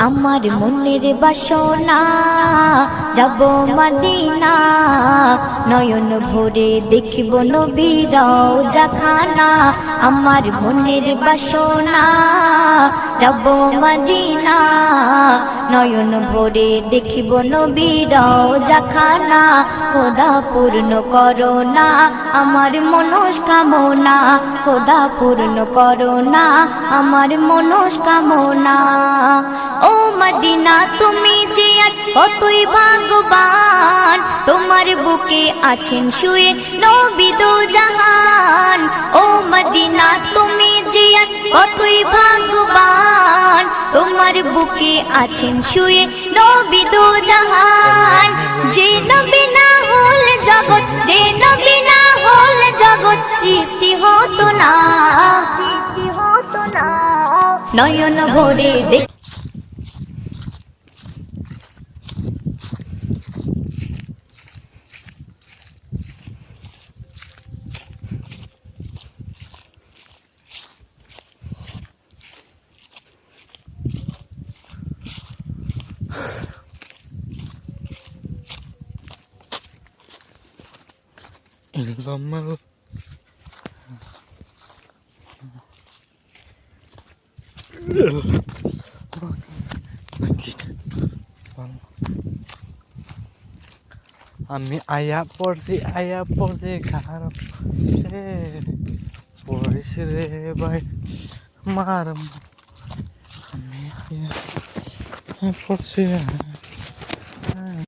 আমার মনের বাসনা যাব মদিনা, নয়ন ভরে দেখিব নবীর রওজাখানা। আমার মনের বাসনা যাব মদিনা, নয়ন ভরে দেখিব নবীর রওজাখানা। খোদা পূর্ণ করো না আমার মনস্কামনা, খোদা পূর্ণ করো না আমার মনস্কামনা। ও মদিনা তুমি যে কতই ভাগ্যবান, তোমার বুকে আছেন শুয়ে নবী দো জাহান। ও মদিনা তুমি যে কতই ভাগ্যবান, তোমার বুকে আছেন শুয়ে নবী দো জাহান। যে নবী না হল জগৎ, যে নবী না হল জগৎ সৃষ্টি হতো না। নয়ন ভরে দেখ আমি আয়া পড়ছি খারাপ পড়িস রে ভাই মার। আমি আয়া পড়ছি।